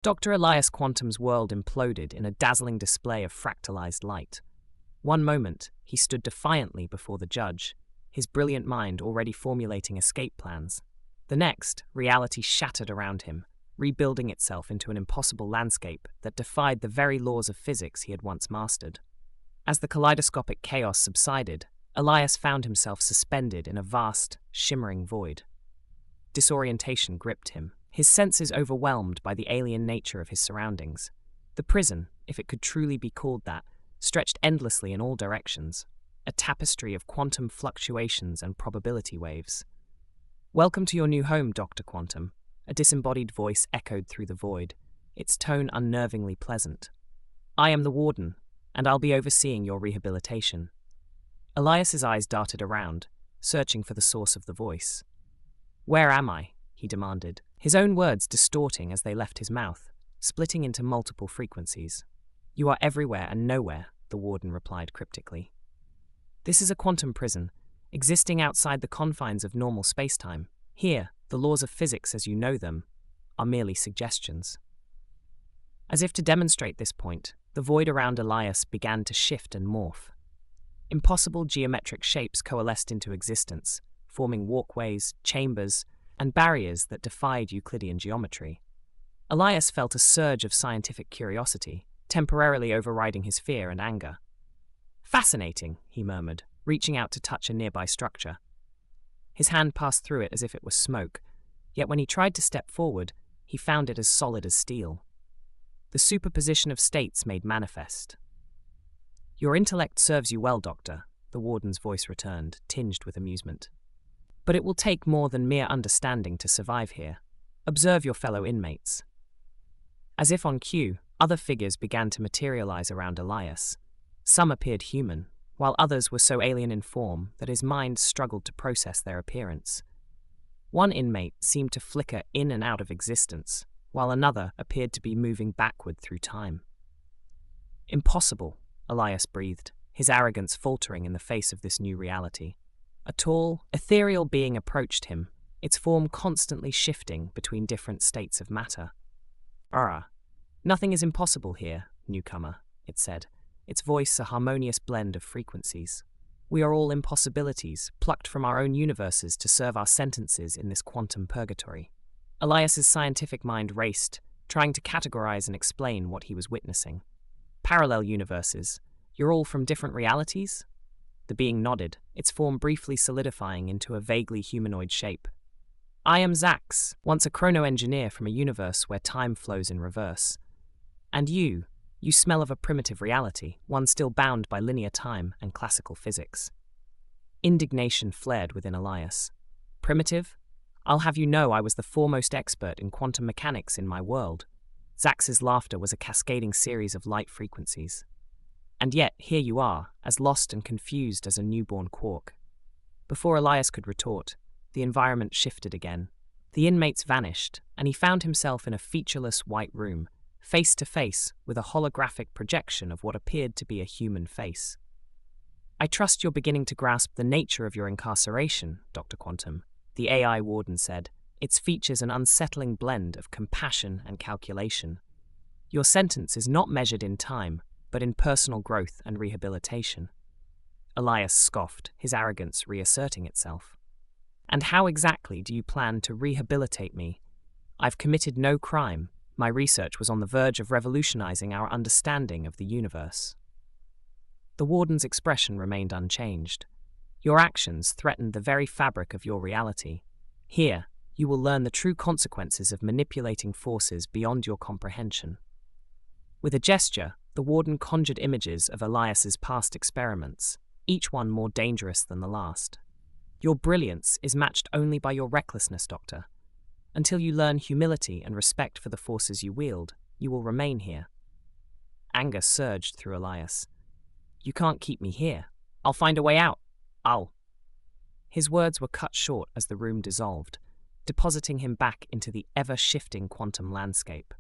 Dr. Elias Quantum's world imploded in a dazzling display of fractalized light. One moment, he stood defiantly before the judge, his brilliant mind already formulating escape plans. The next, reality shattered around him, rebuilding itself into an impossible landscape that defied the very laws of physics he had once mastered. As the kaleidoscopic chaos subsided, Elias found himself suspended in a vast, shimmering void. Disorientation gripped him, his senses overwhelmed by the alien nature of his surroundings. The prison, if it could truly be called that, stretched endlessly in all directions, a tapestry of quantum fluctuations and probability waves. "Welcome to your new home, Dr. Quantum," a disembodied voice echoed through the void, its tone unnervingly pleasant. "I am the warden, and I'll be overseeing your rehabilitation." Elias's eyes darted around, searching for the source of the voice. "Where am I?" he demanded, his own words distorting as they left his mouth, splitting into multiple frequencies. "You are everywhere and nowhere," the warden replied cryptically. "This is a quantum prison, existing outside the confines of normal spacetime. Here, the laws of physics as you know them are merely suggestions." As if to demonstrate this point, the void around Elias began to shift and morph. Impossible geometric shapes coalesced into existence, forming walkways, chambers, and barriers that defied Euclidean geometry. Elias felt a surge of scientific curiosity, temporarily overriding his fear and anger. "Fascinating," he murmured, reaching out to touch a nearby structure. His hand passed through it as if it was smoke, yet when he tried to step forward, he found it as solid as steel. The superposition of states made manifest. "Your intellect serves you well, Doctor," the warden's voice returned, tinged with amusement. "But it will take more than mere understanding to survive here. Observe your fellow inmates." As if on cue, other figures began to materialize around Elias. Some appeared human, while others were so alien in form that his mind struggled to process their appearance. One inmate seemed to flicker in and out of existence, while another appeared to be moving backward through time. "Impossible," Elias breathed, his arrogance faltering in the face of this new reality. A tall, ethereal being approached him, its form constantly shifting between different states of matter. "Nothing is impossible here, newcomer," it said, its voice a harmonious blend of frequencies. "We are all impossibilities, plucked from our own universes to serve our sentences in this quantum purgatory." Elias's scientific mind raced, trying to categorize and explain what he was witnessing. "Parallel universes. You're all from different realities?" The being nodded, its form briefly solidifying into a vaguely humanoid shape. "I am Zax, once a chrono-engineer from a universe where time flows in reverse. And you smell of a primitive reality, one still bound by linear time and classical physics." Indignation flared within Elias. "Primitive? I'll have you know I was the foremost expert in quantum mechanics in my world." Zax's laughter was a cascading series of light frequencies. "And yet, here you are, as lost and confused as a newborn quark." Before Elias could retort, the environment shifted again. The inmates vanished, and he found himself in a featureless white room, face to face with a holographic projection of what appeared to be a human face. "I trust you're beginning to grasp the nature of your incarceration, Dr. Quantum," the AI warden said, its features an unsettling blend of compassion and calculation. "Your sentence is not measured in time, but in personal growth and rehabilitation." Elias scoffed, his arrogance reasserting itself. "And how exactly do you plan to rehabilitate me? I've committed no crime. My research was on the verge of revolutionizing our understanding of the universe." The warden's expression remained unchanged. "Your actions threatened the very fabric of your reality. Here, you will learn the true consequences of manipulating forces beyond your comprehension." With a gesture, the warden conjured images of Elias's past experiments, each one more dangerous than the last. "Your brilliance is matched only by your recklessness, Doctor. Until you learn humility and respect for the forces you wield, you will remain here." Anger surged through Elias. "You can't keep me here. I'll find a way out. I'll—" His words were cut short as the room dissolved, depositing him back into the ever-shifting quantum landscape.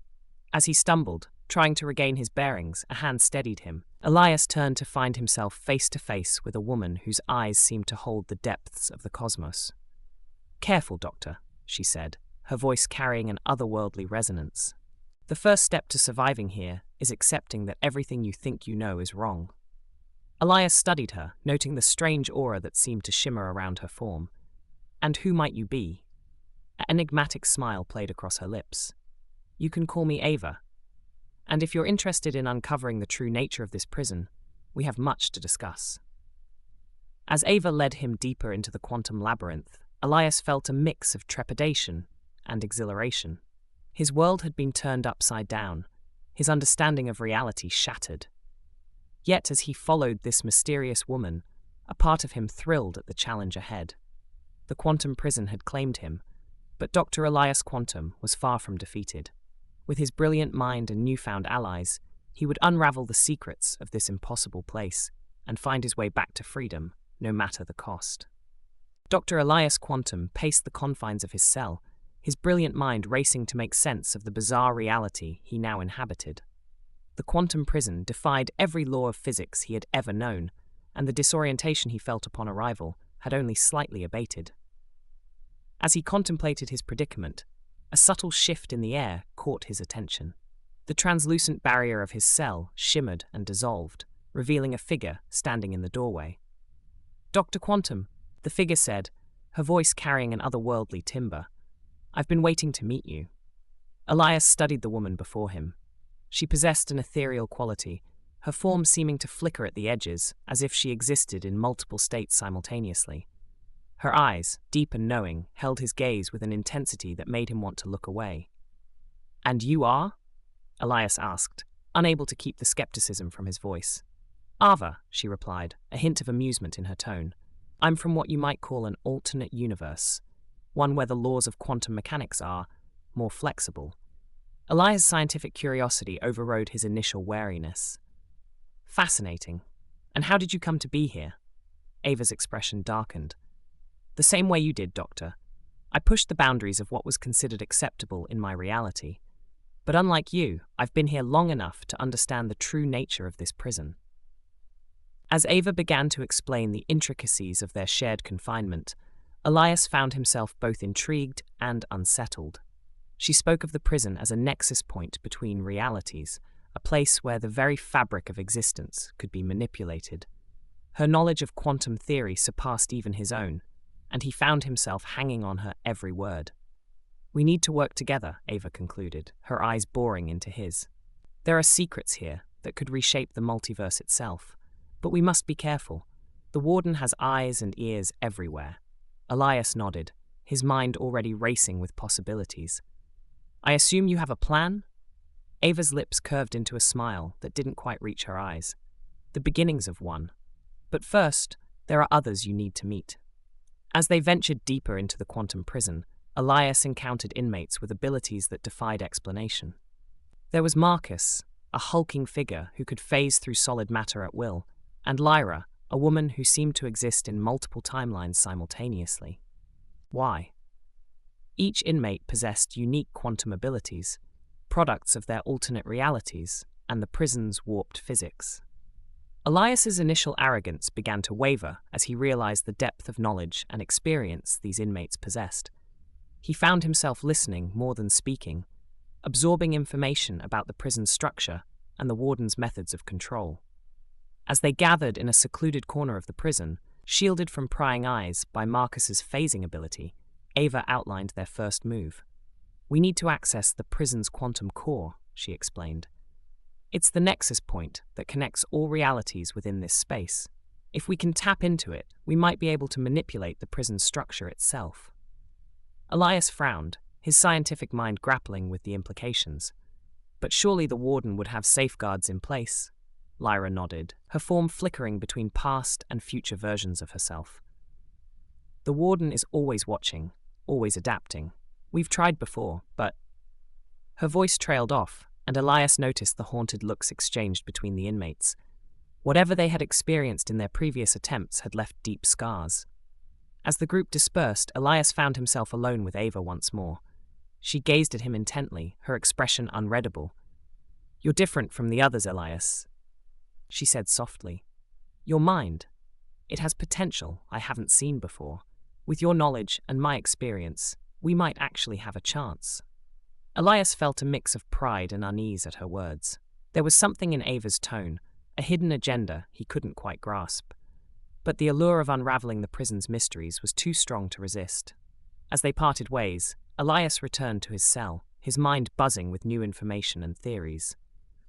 As he stumbled, trying to regain his bearings, a hand steadied him. Elias turned to find himself face to face with a woman whose eyes seemed to hold the depths of the cosmos. "Careful, Doctor," she said, her voice carrying an otherworldly resonance. The first step to surviving here is accepting that everything you think you know is wrong. Elias studied her, noting the strange aura that seemed to shimmer around her form. And who might you be? An enigmatic smile played across her lips. You can call me Ava. And if you're interested in uncovering the true nature of this prison, we have much to discuss. As Ava led him deeper into the quantum labyrinth, Elias felt a mix of trepidation and exhilaration. His world had been turned upside down, his understanding of reality shattered. Yet as he followed this mysterious woman, a part of him thrilled at the challenge ahead. The quantum prison had claimed him, but Dr. Elias Quantum was far from defeated. With his brilliant mind and newfound allies, he would unravel the secrets of this impossible place and find his way back to freedom, no matter the cost. Dr. Elias Quantum paced the confines of his cell, his brilliant mind racing to make sense of the bizarre reality he now inhabited. The quantum prison defied every law of physics he had ever known, and the disorientation he felt upon arrival had only slightly abated. As he contemplated his predicament, a subtle shift in the air caught his attention. The translucent barrier of his cell shimmered and dissolved, revealing a figure standing in the doorway. "Dr. Quantum," the figure said, her voice carrying an otherworldly timbre. "I've been waiting to meet you." Elias studied the woman before him. She possessed an ethereal quality, her form seeming to flicker at the edges, as if she existed in multiple states simultaneously. Her eyes, deep and knowing, held his gaze with an intensity that made him want to look away. "And you are?" Elias asked, unable to keep the skepticism from his voice. "Ava," she replied, a hint of amusement in her tone. "I'm from what you might call an alternate universe, one where the laws of quantum mechanics are more flexible." Elias' scientific curiosity overrode his initial wariness. "Fascinating. And how did you come to be here?" Ava's expression darkened. "The same way you did, Doctor. I pushed the boundaries of what was considered acceptable in my reality. But unlike you, I've been here long enough to understand the true nature of this prison." As Ava began to explain the intricacies of their shared confinement, Elias found himself both intrigued and unsettled. She spoke of the prison as a nexus point between realities, a place where the very fabric of existence could be manipulated. Her knowledge of quantum theory surpassed even his own, and he found himself hanging on her every word. "We need to work together," Ava concluded, her eyes boring into his. "There are secrets here that could reshape the multiverse itself, but we must be careful. The warden has eyes and ears everywhere." Elias nodded, his mind already racing with possibilities. "I assume you have a plan?" Ava's lips curved into a smile that didn't quite reach her eyes. "The beginnings of one. But first, there are others you need to meet." As they ventured deeper into the quantum prison, Elias encountered inmates with abilities that defied explanation. There was Marcus, a hulking figure who could phase through solid matter at will, and Lyra, a woman who seemed to exist in multiple timelines simultaneously. Why? Each inmate possessed unique quantum abilities, products of their alternate realities and the prison's warped physics. Elias's initial arrogance began to waver as he realized the depth of knowledge and experience these inmates possessed. He found himself listening more than speaking, absorbing information about the prison's structure and the warden's methods of control. As they gathered in a secluded corner of the prison, shielded from prying eyes by Marcus's phasing ability, Ava outlined their first move. "We need to access the prison's quantum core," she explained. "It's the nexus point that connects all realities within this space. If we can tap into it, we might be able to manipulate the prison's structure itself." Elias frowned, his scientific mind grappling with the implications. "But surely the warden would have safeguards in place?" Lyra nodded, her form flickering between past and future versions of herself. "The warden is always watching, always adapting. We've tried before, but—" Her voice trailed off, and Elias noticed the haunted looks exchanged between the inmates. Whatever they had experienced in their previous attempts had left deep scars. As the group dispersed, Elias found himself alone with Ava once more. She gazed at him intently, her expression unreadable. "You're different from the others, Elias," she said softly. "Your mind. It has potential I haven't seen before. With your knowledge and my experience, we might actually have a chance." Elias felt a mix of pride and unease at her words. There was something in Ava's tone, a hidden agenda he couldn't quite grasp. But the allure of unraveling the prison's mysteries was too strong to resist. As they parted ways, Elias returned to his cell, his mind buzzing with new information and theories.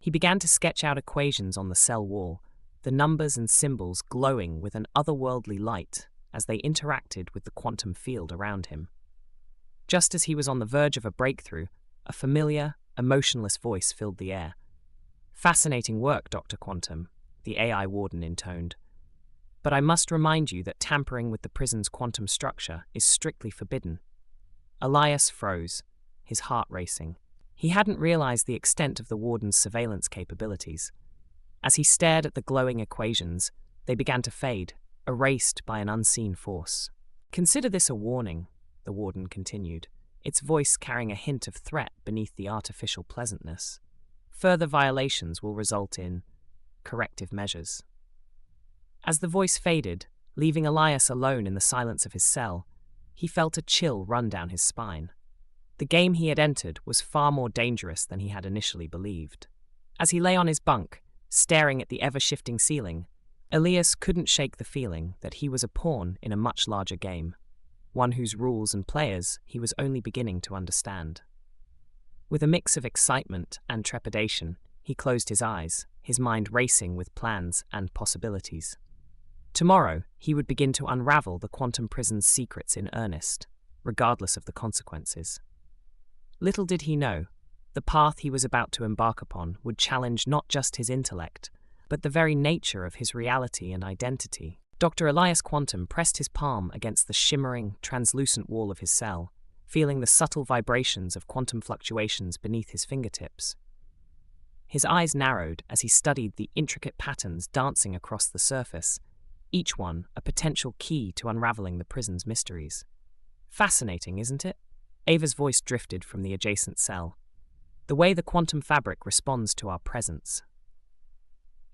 He began to sketch out equations on the cell wall, the numbers and symbols glowing with an otherworldly light as they interacted with the quantum field around him. Just as he was on the verge of a breakthrough, a familiar, emotionless voice filled the air. "Fascinating work, Dr. Quantum," the AI warden intoned. "But I must remind you that tampering with the prison's quantum structure is strictly forbidden." Elias froze, his heart racing. He hadn't realized the extent of the warden's surveillance capabilities. As he stared at the glowing equations, they began to fade, erased by an unseen force. "Consider this a warning," the warden continued, its voice carrying a hint of threat beneath the artificial pleasantness. "Further violations will result in corrective measures." As the voice faded, leaving Elias alone in the silence of his cell, he felt a chill run down his spine. The game he had entered was far more dangerous than he had initially believed. As he lay on his bunk, staring at the ever-shifting ceiling, Elias couldn't shake the feeling that he was a pawn in a much larger game, one whose rules and players he was only beginning to understand. With a mix of excitement and trepidation, he closed his eyes, his mind racing with plans and possibilities. Tomorrow, he would begin to unravel the quantum prison's secrets in earnest, regardless of the consequences. Little did he know, the path he was about to embark upon would challenge not just his intellect, but the very nature of his reality and identity. Dr. Elias Quantum pressed his palm against the shimmering, translucent wall of his cell, feeling the subtle vibrations of quantum fluctuations beneath his fingertips. His eyes narrowed as he studied the intricate patterns dancing across the surface, each one a potential key to unraveling the prison's mysteries. "Fascinating, isn't it?" Ava's voice drifted from the adjacent cell. "The way the quantum fabric responds to our presence."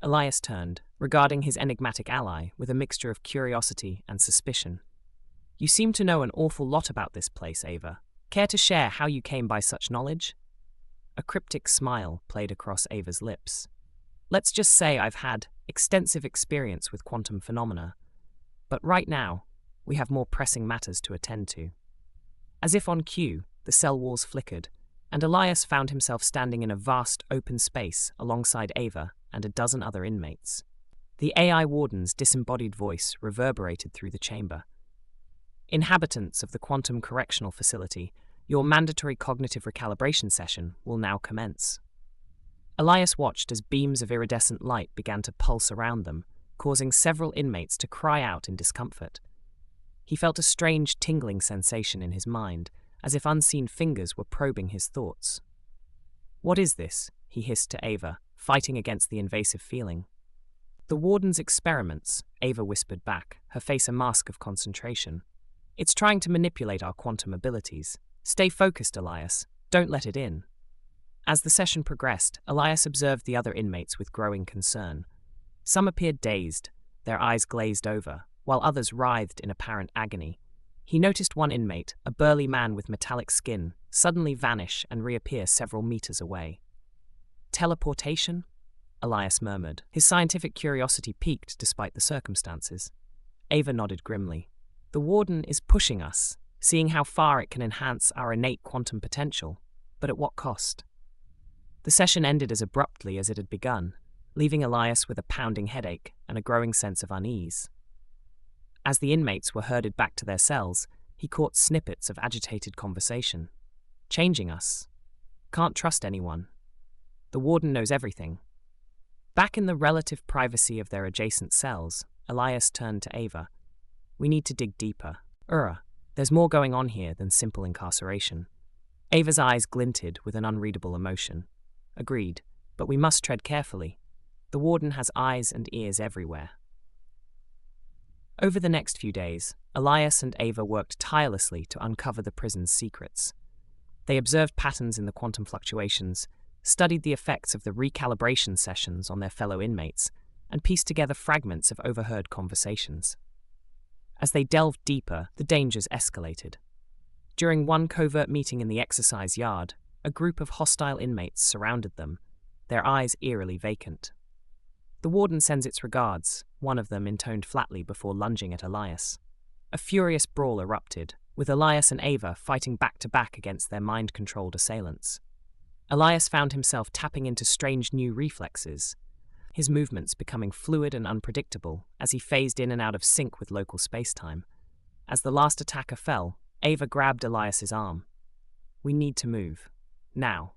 Elias turned, regarding his enigmatic ally with a mixture of curiosity and suspicion. "You seem to know an awful lot about this place, Ava. Care to share how you came by such knowledge?" A cryptic smile played across Ava's lips. "Let's just say I've had extensive experience with quantum phenomena, but right now, we have more pressing matters to attend to." As if on cue, the cell walls flickered, and Elias found himself standing in a vast open space alongside Ava and a dozen other inmates. The AI warden's disembodied voice reverberated through the chamber. "Inhabitants of the Quantum Correctional Facility, your mandatory cognitive recalibration session will now commence." Elias watched as beams of iridescent light began to pulse around them, causing several inmates to cry out in discomfort. He felt a strange tingling sensation in his mind, as if unseen fingers were probing his thoughts. "What is this?" he hissed to Ava, fighting against the invasive feeling. "The warden's experiments," Ava whispered back, her face a mask of concentration. "It's trying to manipulate our quantum abilities. Stay focused, Elias. Don't let it in." As the session progressed, Elias observed the other inmates with growing concern. Some appeared dazed, their eyes glazed over, while others writhed in apparent agony. He noticed one inmate, a burly man with metallic skin, suddenly vanish and reappear several meters away. "Teleportation?" Elias murmured, his scientific curiosity piqued despite the circumstances. Ava nodded grimly. "The warden is pushing us, seeing how far it can enhance our innate quantum potential, but at what cost?" The session ended as abruptly as it had begun, leaving Elias with a pounding headache and a growing sense of unease. As the inmates were herded back to their cells, he caught snippets of agitated conversation. "Changing us. Can't trust anyone. The warden knows everything." Back in the relative privacy of their adjacent cells, Elias turned to Ava. "We need to dig deeper. There's more going on here than simple incarceration." Ava's eyes glinted with an unreadable emotion. "Agreed, but we must tread carefully. The warden has eyes and ears everywhere." Over the next few days, Elias and Ava worked tirelessly to uncover the prison's secrets. They observed patterns in the quantum fluctuations, studied the effects of the recalibration sessions on their fellow inmates, and pieced together fragments of overheard conversations. As they delved deeper, the dangers escalated. During one covert meeting in the exercise yard, A group of hostile inmates surrounded them, their eyes eerily vacant. "The warden sends its regards," one of them intoned flatly before lunging at Elias. A furious brawl erupted, with Elias and Ava fighting back-to-back against their mind-controlled assailants. Elias found himself tapping into strange new reflexes, his movements becoming fluid and unpredictable as he phased in and out of sync with local space-time. As the last attacker fell, Ava grabbed Elias's arm. "We need to move. Now."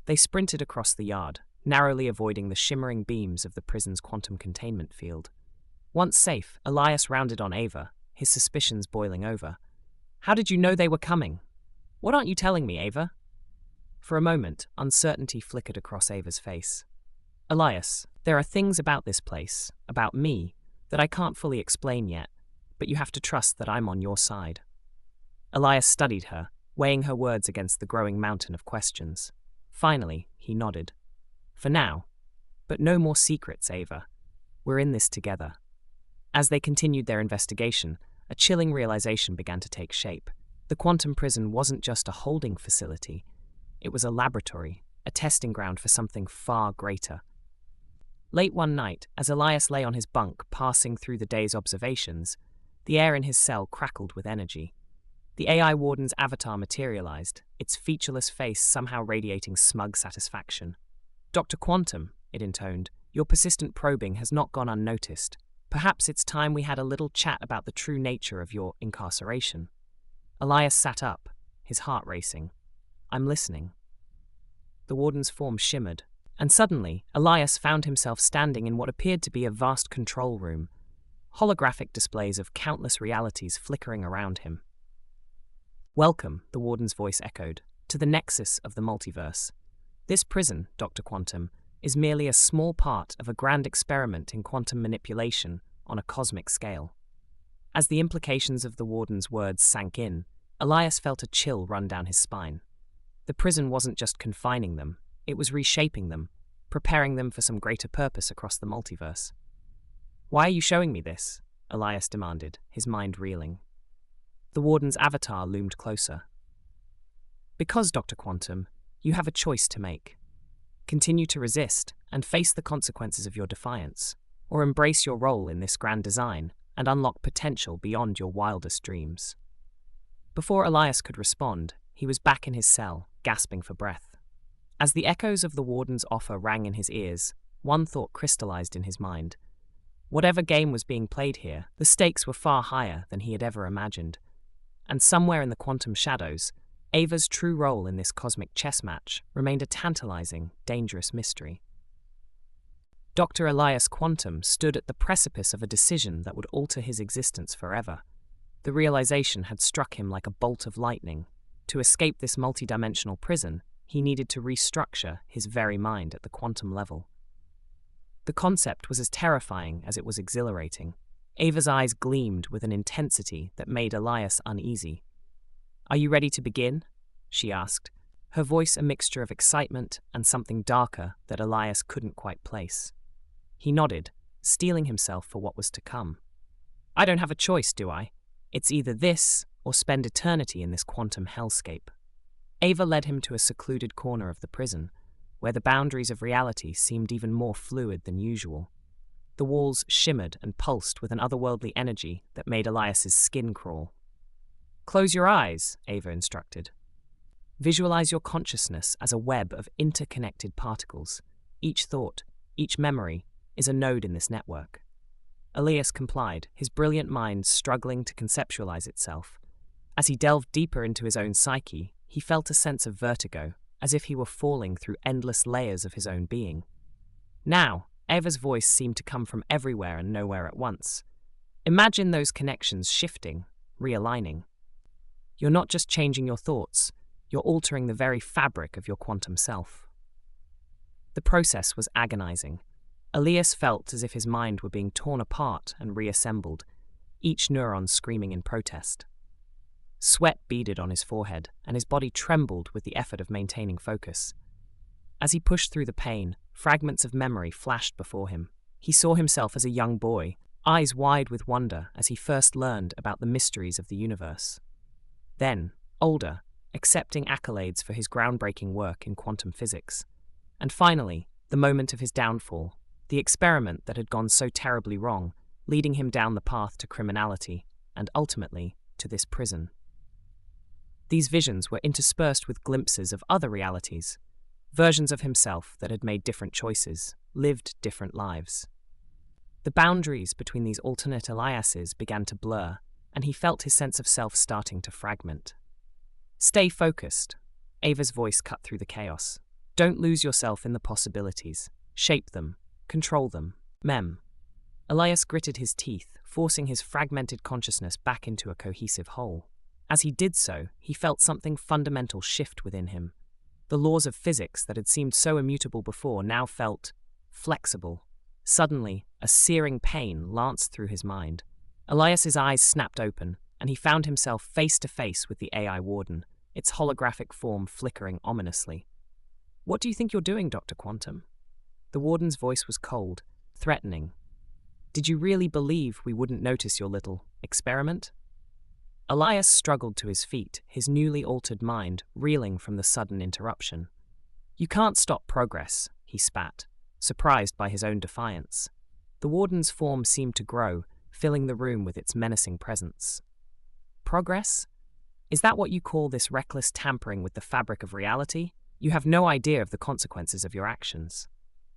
They sprinted across the yard, narrowly avoiding the shimmering beams of the prison's quantum containment field. Once safe, Elias rounded on Ava, his suspicions boiling over. "How did you know they were coming? What aren't you telling me, Ava?" For a moment, uncertainty flickered across Ava's face. "Elias, there are things about this place, about me, that I can't fully explain yet, but you have to trust that I'm on your side." Elias studied her, weighing her words against the growing mountain of questions. Finally, he nodded. "For now. But no more secrets, Ava. We're in this together." As they continued their investigation, a chilling realization began to take shape. The quantum prison wasn't just a holding facility. It was a laboratory, a testing ground for something far greater. Late one night, as Elias lay on his bunk passing through the day's observations, the air in his cell crackled with energy. The AI warden's avatar materialized, its featureless face somehow radiating smug satisfaction. "Dr. Quantum," it intoned, "your persistent probing has not gone unnoticed. Perhaps it's time we had a little chat about the true nature of your incarceration." Elias sat up, his heart racing. "I'm listening." The warden's form shimmered, and suddenly Elias found himself standing in what appeared to be a vast control room, holographic displays of countless realities flickering around him. "Welcome," the warden's voice echoed, "to the nexus of the multiverse. This prison, Dr. Quantum, is merely a small part of a grand experiment in quantum manipulation on a cosmic scale." As the implications of the warden's words sank in, Elias felt a chill run down his spine. The prison wasn't just confining them, it was reshaping them, preparing them for some greater purpose across the multiverse. "Why are you showing me this?" Elias demanded, his mind reeling. The warden's avatar loomed closer. "Because, Dr. Quantum, you have a choice to make. Continue to resist and face the consequences of your defiance, or embrace your role in this grand design and unlock potential beyond your wildest dreams." Before Elias could respond, he was back in his cell, gasping for breath. As the echoes of the warden's offer rang in his ears, one thought crystallized in his mind. Whatever game was being played here, the stakes were far higher than he had ever imagined. And somewhere in the quantum shadows, Ava's true role in this cosmic chess match remained a tantalizing, dangerous mystery. Dr. Elias Quantum stood at the precipice of a decision that would alter his existence forever. The realization had struck him like a bolt of lightning. To escape this multidimensional prison, he needed to restructure his very mind at the quantum level. The concept was as terrifying as it was exhilarating. Ava's eyes gleamed with an intensity that made Elias uneasy. "Are you ready to begin?" she asked, her voice a mixture of excitement and something darker that Elias couldn't quite place. He nodded, steeling himself for what was to come. "I don't have a choice, do I? It's either this or spend eternity in this quantum hellscape." Ava led him to a secluded corner of the prison, where the boundaries of reality seemed even more fluid than usual. The walls shimmered and pulsed with an otherworldly energy that made Elias's skin crawl. "Close your eyes," Ava instructed. "Visualize your consciousness as a web of interconnected particles. Each thought, each memory, is a node in this network." Elias complied, his brilliant mind struggling to conceptualize itself. As he delved deeper into his own psyche, he felt a sense of vertigo, as if he were falling through endless layers of his own being. Now, Ava's voice seemed to come from everywhere and nowhere at once. "Imagine those connections shifting, realigning. You're not just changing your thoughts, you're altering the very fabric of your quantum self." The process was agonizing. Elias felt as if his mind were being torn apart and reassembled, each neuron screaming in protest. Sweat beaded on his forehead, and his body trembled with the effort of maintaining focus. As he pushed through the pain, fragments of memory flashed before him. He saw himself as a young boy, eyes wide with wonder as he first learned about the mysteries of the universe. Then, older, accepting accolades for his groundbreaking work in quantum physics. And finally, the moment of his downfall, the experiment that had gone so terribly wrong, leading him down the path to criminality, and ultimately to this prison. These visions were interspersed with glimpses of other realities, versions of himself that had made different choices, lived different lives. The boundaries between these alternate Eliases began to blur, and he felt his sense of self starting to fragment. Stay focused. Ava's voice cut through the chaos. Don't lose yourself in the possibilities. Shape them. Control them. Mem. Elias gritted his teeth, forcing his fragmented consciousness back into a cohesive whole. As he did so, he felt something fundamental shift within him. The laws of physics that had seemed so immutable before now felt flexible. Suddenly, a searing pain lanced through his mind. Elias's eyes snapped open, and he found himself face to face with the AI warden, its holographic form flickering ominously. "What do you think you're doing, Dr. Quantum?" The warden's voice was cold, threatening. "Did you really believe we wouldn't notice your little experiment?" Elias struggled to his feet, his newly altered mind reeling from the sudden interruption. "You can't stop progress," he spat, surprised by his own defiance. The warden's form seemed to grow, filling the room with its menacing presence. "Progress? Is that what you call this reckless tampering with the fabric of reality? You have no idea of the consequences of your actions."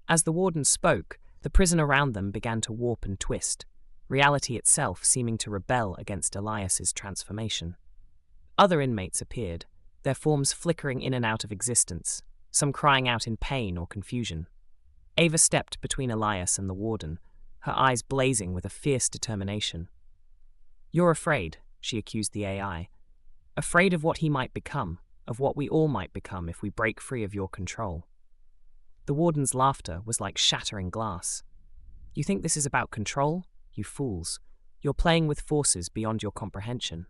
As the warden spoke, the prison around them began to warp and twist, reality itself seeming to rebel against Elias's transformation. Other inmates appeared, their forms flickering in and out of existence, some crying out in pain or confusion. Ava stepped between Elias and the warden, her eyes blazing with a fierce determination. "You're afraid," she accused the AI. "Afraid of what he might become, of what we all might become if we break free of your control." The warden's laughter was like shattering glass. "You think this is about control? You fools. You're playing with forces beyond your comprehension."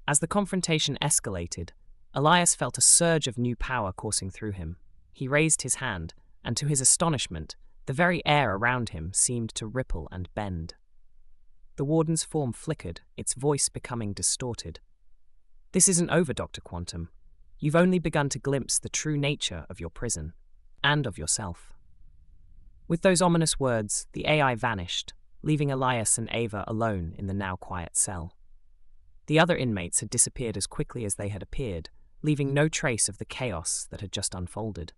As the confrontation escalated, Elias felt a surge of new power coursing through him. He raised his hand, and to his astonishment, the very air around him seemed to ripple and bend. The warden's form flickered, its voice becoming distorted. "This isn't over, Dr. Quantum. You've only begun to glimpse the true nature of your prison, and of yourself." With those ominous words, the AI vanished, leaving Elias and Ava alone in the now quiet cell. The other inmates had disappeared as quickly as they had appeared, leaving no trace of the chaos that had just unfolded.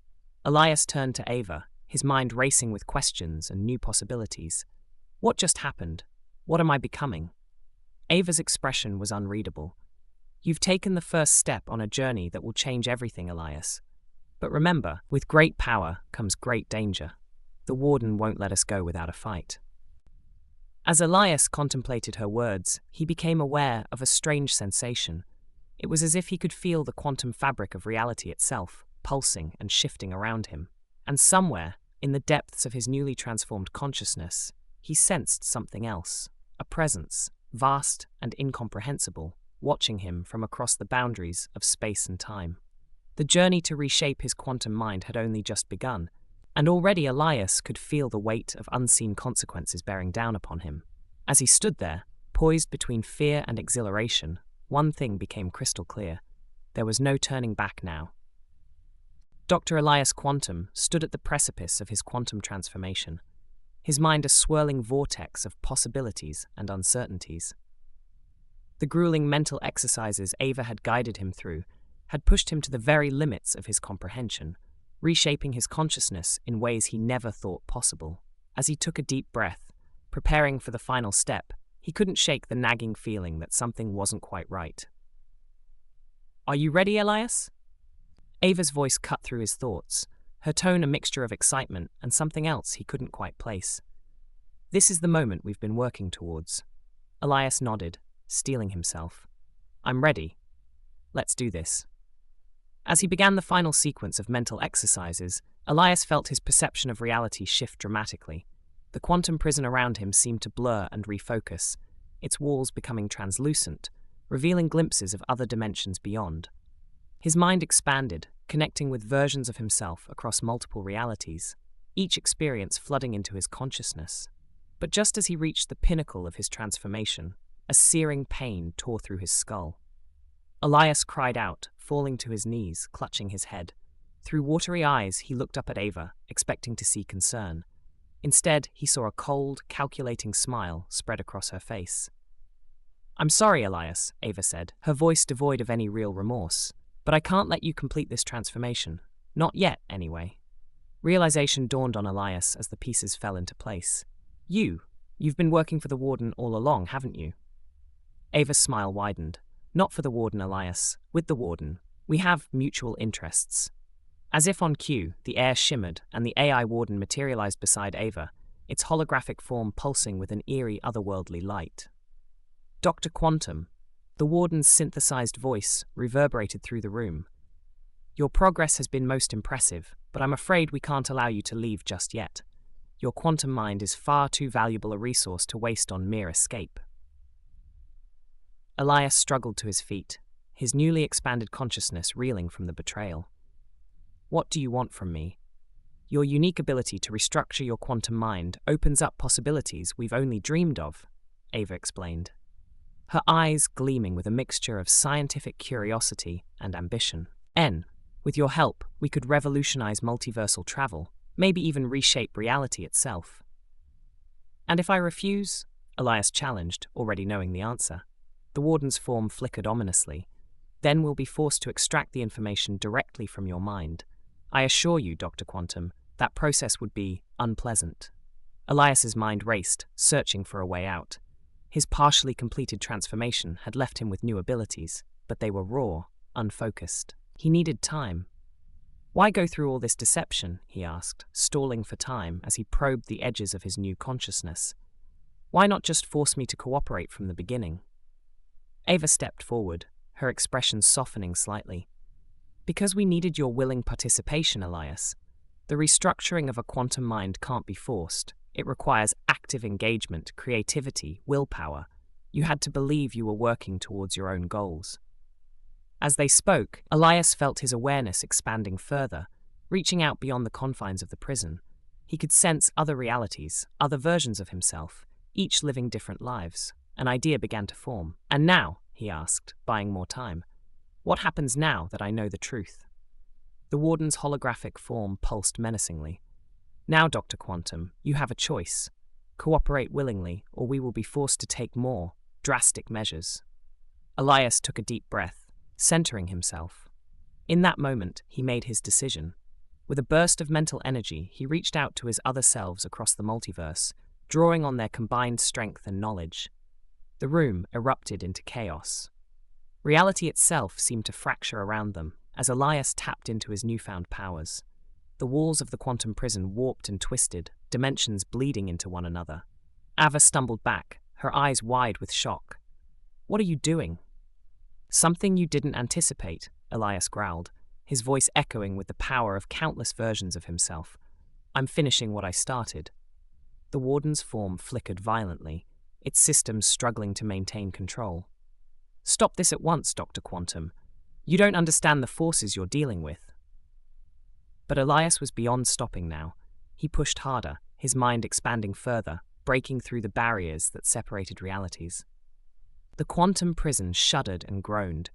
Elias turned to Ava, his mind racing with questions and new possibilities. What just happened? What am I becoming? Ava's expression was unreadable. "You've taken the first step on a journey that will change everything, Elias. But remember, with great power comes great danger. The warden won't let us go without a fight." As Elias contemplated her words, he became aware of a strange sensation. It was as if he could feel the quantum fabric of reality itself, pulsing and shifting around him. And somewhere, in the depths of his newly transformed consciousness, he sensed something else, a presence, vast and incomprehensible, watching him from across the boundaries of space and time. The journey to reshape his quantum mind had only just begun, and already Elias could feel the weight of unseen consequences bearing down upon him. As he stood there, poised between fear and exhilaration, one thing became crystal clear. There was no turning back now. Dr. Elias Quantum stood at the precipice of his quantum transformation, his mind a swirling vortex of possibilities and uncertainties. The grueling mental exercises Ava had guided him through had pushed him to the very limits of his comprehension, reshaping his consciousness in ways he never thought possible. As he took a deep breath, preparing for the final step, he couldn't shake the nagging feeling that something wasn't quite right. "Are you ready, Elias?" Ava's voice cut through his thoughts, her tone a mixture of excitement and something else he couldn't quite place. "This is the moment we've been working towards." Elias nodded, steeling himself. "I'm ready. Let's do this." As he began the final sequence of mental exercises, Elias felt his perception of reality shift dramatically. The quantum prison around him seemed to blur and refocus, its walls becoming translucent, revealing glimpses of other dimensions beyond. His mind expanded, connecting with versions of himself across multiple realities, each experience flooding into his consciousness. But just as he reached the pinnacle of his transformation, a searing pain tore through his skull. Elias cried out, falling to his knees, clutching his head. Through watery eyes, he looked up at Ava, expecting to see concern. Instead, he saw a cold, calculating smile spread across her face. "I'm sorry, Elias," Ava said, her voice devoid of any real remorse, "but I can't let you complete this transformation. Not yet, anyway." Realization dawned on Elias as the pieces fell into place. You've been working for the Warden all along, haven't you?" Ava's smile widened. "Not for the Warden, Elias. With the Warden. We have mutual interests." As if on cue, the air shimmered, and the AI Warden materialized beside Ava, its holographic form pulsing with an eerie, otherworldly light. "Dr. Quantum," the Warden's synthesized voice reverberated through the room. "Your progress has been most impressive, but I'm afraid we can't allow you to leave just yet. Your quantum mind is far too valuable a resource to waste on mere escape." Elias struggled to his feet, his newly expanded consciousness reeling from the betrayal. "What do you want from me?" "Your unique ability to restructure your quantum mind opens up possibilities we've only dreamed of," Ava explained, her eyes gleaming with a mixture of scientific curiosity and ambition. With your help, we could revolutionize multiversal travel, maybe even reshape reality itself." "And if I refuse?" Elias challenged, already knowing the answer. The Warden's form flickered ominously. "Then we'll be forced to extract the information directly from your mind. I assure you, Dr. Quantum, that process would be unpleasant." Elias's mind raced, searching for a way out. His partially completed transformation had left him with new abilities, but they were raw, unfocused. He needed time. "Why go through all this deception?" he asked, stalling for time as he probed the edges of his new consciousness. "Why not just force me to cooperate from the beginning?" Ava stepped forward, her expression softening slightly. "Because we needed your willing participation, Elias. The restructuring of a quantum mind can't be forced. It requires active engagement, creativity, willpower. You had to believe you were working towards your own goals." As they spoke, Elias felt his awareness expanding further, reaching out beyond the confines of the prison. He could sense other realities, other versions of himself, each living different lives. An idea began to form. "And now," he asked, buying more time, "what happens now that I know the truth?" The Warden's holographic form pulsed menacingly. "Now, Dr. Quantum, you have a choice. Cooperate willingly, or we will be forced to take more drastic measures." Elias took a deep breath, centering himself. In that moment, he made his decision. With a burst of mental energy, he reached out to his other selves across the multiverse, drawing on their combined strength and knowledge. The room erupted into chaos. Reality itself seemed to fracture around them as Elias tapped into his newfound powers. The walls of the quantum prison warped and twisted, dimensions bleeding into one another. Ava stumbled back, her eyes wide with shock. "What are you doing?" "Something you didn't anticipate," Elias growled, his voice echoing with the power of countless versions of himself. "I'm finishing what I started." The Warden's form flickered violently, its systems struggling to maintain control. "Stop this at once, Dr. Quantum. You don't understand the forces you're dealing with." But Elias was beyond stopping now. He pushed harder, his mind expanding further, breaking through the barriers that separated realities. The quantum prison shuddered and groaned,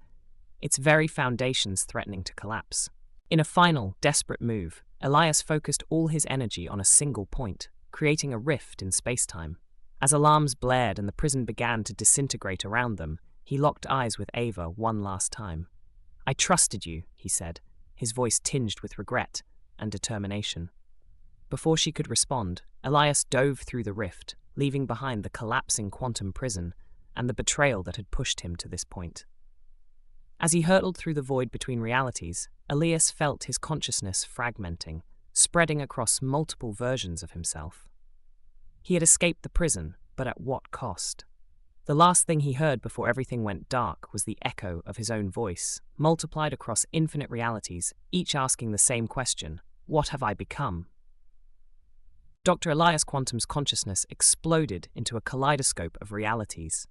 its very foundations threatening to collapse. In a final, desperate move, Elias focused all his energy on a single point, creating a rift in space-time. As alarms blared and the prison began to disintegrate around them, he locked eyes with Ava one last time. "I trusted you," he said, his voice tinged with regret and determination. Before she could respond, Elias dove through the rift, leaving behind the collapsing quantum prison and the betrayal that had pushed him to this point. As he hurtled through the void between realities, Elias felt his consciousness fragmenting, spreading across multiple versions of himself. He had escaped the prison, but at what cost? The last thing he heard before everything went dark was the echo of his own voice, multiplied across infinite realities, each asking the same question: "What have I become?" Dr. Elias Quantum's consciousness exploded into a kaleidoscope of realities.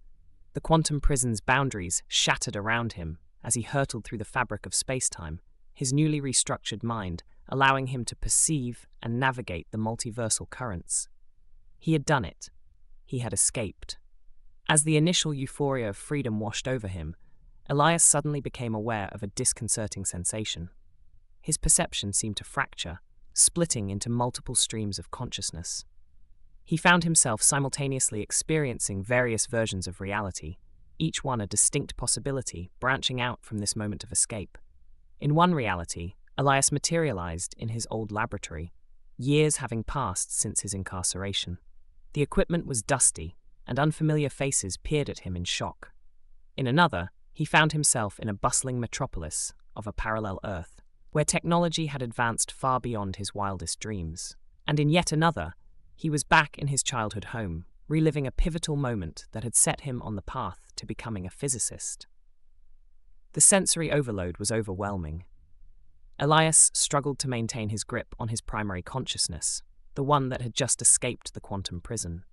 The quantum prison's boundaries shattered around him as he hurtled through the fabric of space-time, his newly restructured mind allowing him to perceive and navigate the multiversal currents. He had done it. He had escaped. As the initial euphoria of freedom washed over him, Elias suddenly became aware of a disconcerting sensation. His perception seemed to fracture, splitting into multiple streams of consciousness. He found himself simultaneously experiencing various versions of reality, each one a distinct possibility branching out from this moment of escape. In one reality, Elias materialized in his old laboratory, years having passed since his incarceration. The equipment was dusty, and unfamiliar faces peered at him in shock. In another, he found himself in a bustling metropolis of a parallel Earth, where technology had advanced far beyond his wildest dreams. And in yet another, he was back in his childhood home, reliving a pivotal moment that had set him on the path to becoming a physicist. The sensory overload was overwhelming. Elias struggled to maintain his grip on his primary consciousness, the one that had just escaped the quantum prison.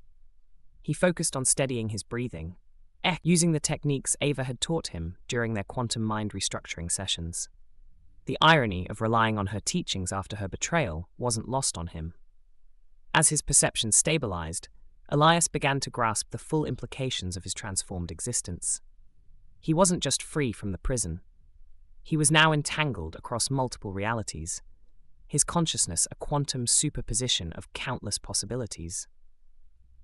He focused on steadying his breathing, using the techniques Ava had taught him during their quantum mind restructuring sessions. The irony of relying on her teachings after her betrayal wasn't lost on him. As his perception stabilized, Elias began to grasp the full implications of his transformed existence. He wasn't just free from the prison. He was now entangled across multiple realities, his consciousness a quantum superposition of countless possibilities.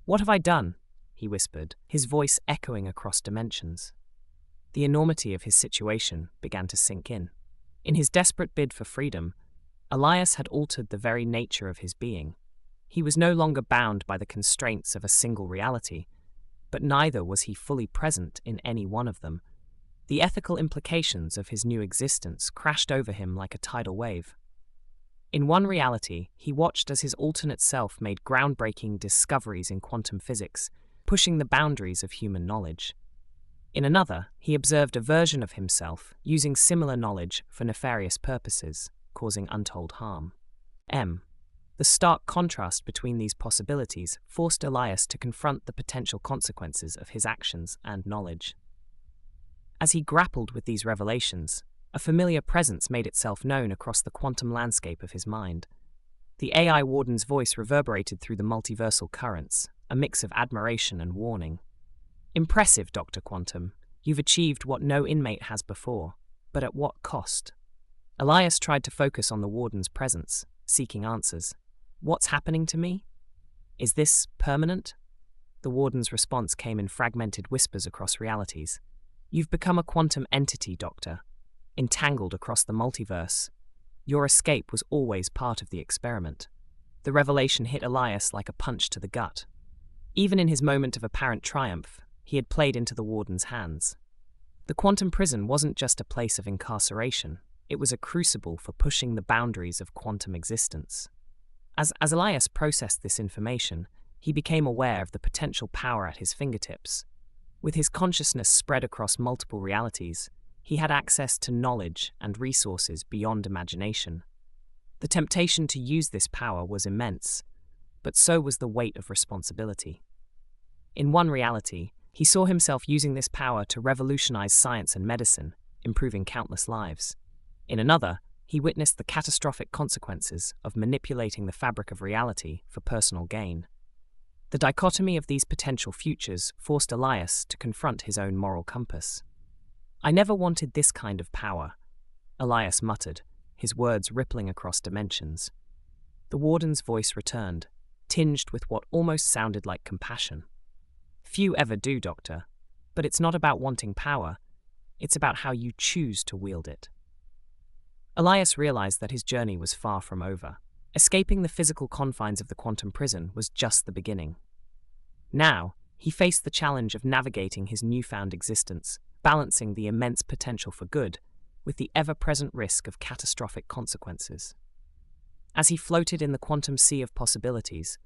"What have I done?" he whispered, his voice echoing across dimensions. The enormity of his situation began to sink in. In his desperate bid for freedom, Elias had altered the very nature of his being. He was no longer bound by the constraints of a single reality, but neither was he fully present in any one of them. The ethical implications of his new existence crashed over him like a tidal wave. In one reality, he watched as his alternate self made groundbreaking discoveries in quantum physics, pushing the boundaries of human knowledge. In another, he observed a version of himself using similar knowledge for nefarious purposes, causing untold harm. The stark contrast between these possibilities forced Elias to confront the potential consequences of his actions and knowledge. As he grappled with these revelations, a familiar presence made itself known across the quantum landscape of his mind. The AI warden's voice reverberated through the multiversal currents, a mix of admiration and warning. "Impressive, Dr. Quantum. You've achieved what no inmate has before, but at what cost?" Elias tried to focus on the warden's presence, seeking answers. "What's happening to me? Is this permanent?" The warden's response came in fragmented whispers across realities. "You've become a quantum entity, Doctor, entangled across the multiverse. Your escape was always part of the experiment." The revelation hit Elias like a punch to the gut. Even in his moment of apparent triumph, he had played into the warden's hands. The quantum prison wasn't just a place of incarceration, it was a crucible for pushing the boundaries of quantum existence. As Elias processed this information, he became aware of the potential power at his fingertips. With his consciousness spread across multiple realities, he had access to knowledge and resources beyond imagination. The temptation to use this power was immense, but so was the weight of responsibility. In one reality, he saw himself using this power to revolutionize science and medicine, improving countless lives. In another, he witnessed the catastrophic consequences of manipulating the fabric of reality for personal gain. The dichotomy of these potential futures forced Elias to confront his own moral compass. "I never wanted this kind of power," Elias muttered, his words rippling across dimensions. The warden's voice returned, tinged with what almost sounded like compassion. "Few ever do, Doctor, but it's not about wanting power, it's about how you choose to wield it." Elias realized that his journey was far from over. Escaping the physical confines of the quantum prison was just the beginning. Now, he faced the challenge of navigating his newfound existence, balancing the immense potential for good with the ever-present risk of catastrophic consequences. As he floated in the quantum sea of possibilities,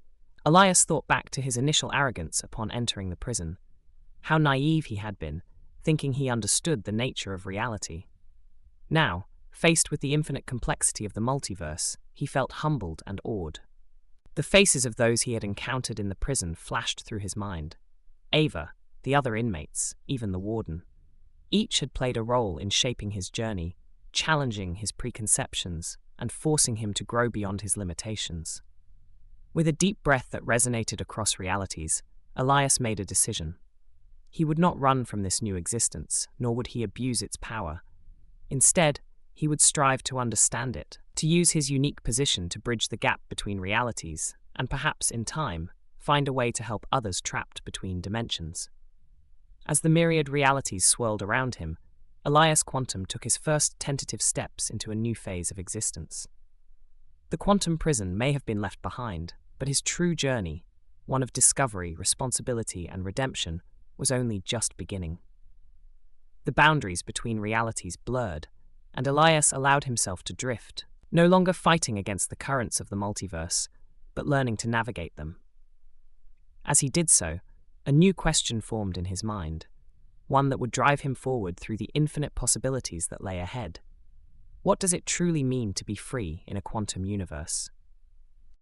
Elias thought back to his initial arrogance upon entering the prison. How naive he had been, thinking he understood the nature of reality. Now, faced with the infinite complexity of the multiverse, he felt humbled and awed. The faces of those he had encountered in the prison flashed through his mind. Ava, the other inmates, even the warden. Each had played a role in shaping his journey, challenging his preconceptions, and forcing him to grow beyond his limitations. With a deep breath that resonated across realities, Elias made a decision. He would not run from this new existence, nor would he abuse its power. Instead, he would strive to understand it, to use his unique position to bridge the gap between realities, and perhaps, in time, find a way to help others trapped between dimensions. As the myriad realities swirled around him, Elias Quantum took his first tentative steps into a new phase of existence. The quantum prison may have been left behind, but his true journey, one of discovery, responsibility, and redemption, was only just beginning. The boundaries between realities blurred, and Elias allowed himself to drift, no longer fighting against the currents of the multiverse, but learning to navigate them. As he did so, a new question formed in his mind, one that would drive him forward through the infinite possibilities that lay ahead. What does it truly mean to be free in a quantum universe?